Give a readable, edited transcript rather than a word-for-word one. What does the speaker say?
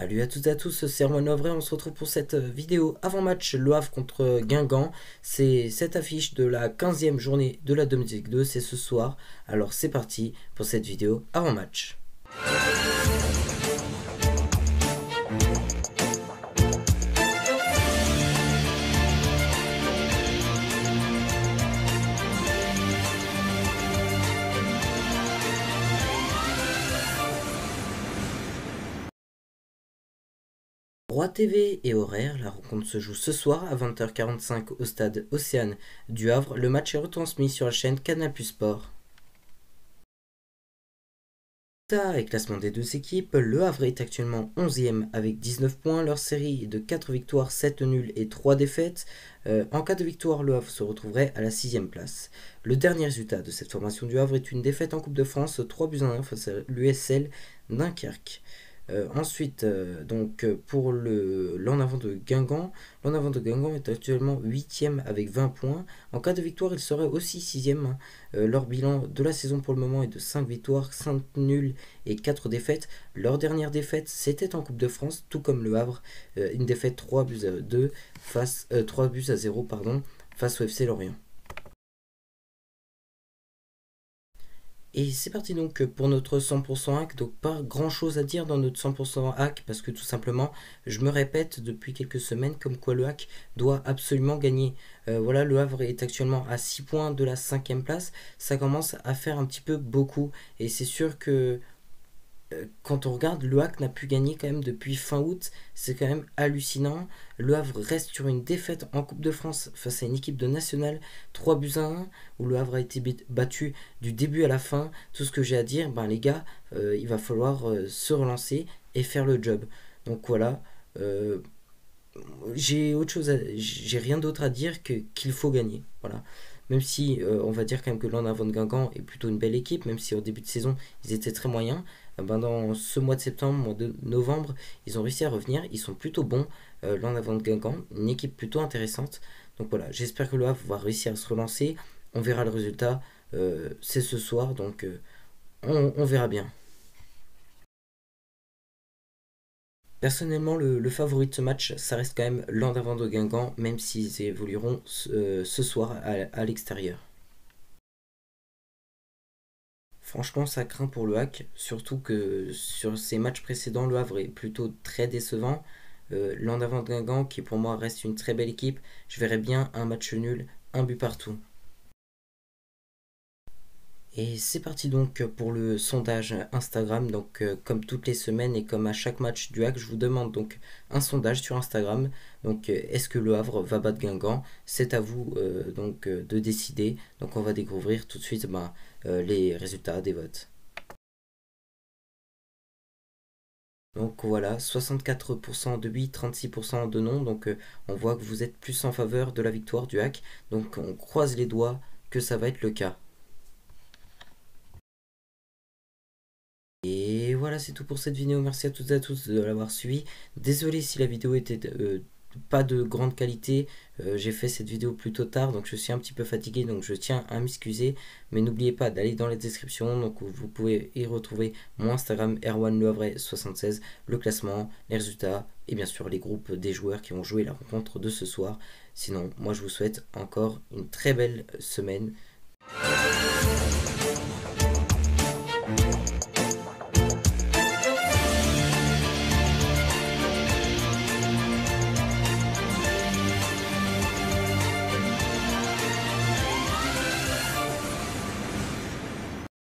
Salut à toutes et à tous, c'est Erwan Lovray, on se retrouve pour cette vidéo avant-match Le Havre contre Guingamp. C'est cette affiche de la 15e journée de la Dominique League 2, c'est ce soir. Alors c'est parti pour cette vidéo avant-match. Roi TV et horaire, la rencontre se joue ce soir à 20h45 au stade Océane du Havre. Le match est retransmis sur la chaîne Canal+ Sport. Et classement des deux équipes, le Havre est actuellement 11e avec 19 points, leur série de 4 victoires, 7 nuls et 3 défaites. En cas de victoire, le Havre se retrouverait à la 6e place. Le dernier résultat de cette formation du Havre est une défaite en Coupe de France, 3-1 face à l'USL Dunkerque. Ensuite, pour l'en avant de Guingamp, l'en avant de Guingamp est actuellement 8e avec 20 points. En cas de victoire, il serait aussi 6e. Leur bilan de la saison pour le moment est de 5 victoires, 5 nuls et 4 défaites. Leur dernière défaite, c'était en Coupe de France, tout comme le Havre, une défaite 3 buts à 0 face au FC Lorient. Et c'est parti donc pour notre 100% hack, donc pas grand chose à dire dans notre 100% hack parce que tout simplement je me répète depuis quelques semaines comme quoi le hack doit absolument gagner. Voilà, le Havre est actuellement à 6 points de la 5e place, ça commence à faire un petit peu beaucoup et c'est sûr que quand on regarde, le Havre n'a pu gagner quand même depuis fin août, c'est quand même hallucinant. Le Havre reste sur une défaite en Coupe de France face à une équipe de nationale, 3-1, où le Havre a été battu du début à la fin. Tout ce que j'ai à dire, les gars, il va falloir se relancer et faire le job. Donc voilà, j'ai rien d'autre à dire qu'il faut gagner. Voilà. Même si on va dire quand même que l'en avant de Guingamp est plutôt une belle équipe, même si au début de saison ils étaient très moyens, dans ce mois de septembre, mois de novembre, ils ont réussi à revenir, ils sont plutôt bons, l'en avant de Guingamp, une équipe plutôt intéressante. Donc voilà, j'espère que le Havre va réussir à se relancer, on verra le résultat, c'est ce soir, donc on verra bien. Personnellement, le favori de ce match, ça reste quand même l'an d'avant de Guingamp, même s'ils évolueront ce soir à l'extérieur. Franchement, ça craint pour le hack, surtout que sur ces matchs précédents, le Havre est plutôt très décevant. L'an d'avant de Guingamp, qui pour moi reste une très belle équipe, je verrais bien un match nul, un but partout. Et c'est parti donc pour le sondage Instagram. Donc comme toutes les semaines et comme à chaque match du hack, je vous demande donc un sondage sur Instagram. Donc est-ce que le Havre va battre Guingamp? C'est à vous de décider. Donc on va découvrir tout de suite les résultats des votes. Donc voilà, 64% de oui, 36% de non. Donc on voit que vous êtes plus en faveur de la victoire du hack. Donc on croise les doigts que ça va être le cas. Et voilà, c'est tout pour cette vidéo. Merci à toutes et à tous de l'avoir suivi. Désolé si la vidéo était pas de grande qualité. J'ai fait cette vidéo plutôt tard, donc je suis un petit peu fatigué, donc je tiens à m'excuser. Mais n'oubliez pas d'aller dans la description, donc vous pouvez y retrouver mon Instagram erwanlehavre76, le classement, les résultats et bien sûr les groupes des joueurs qui vont jouer la rencontre de ce soir. Sinon, moi je vous souhaite encore une très belle semaine.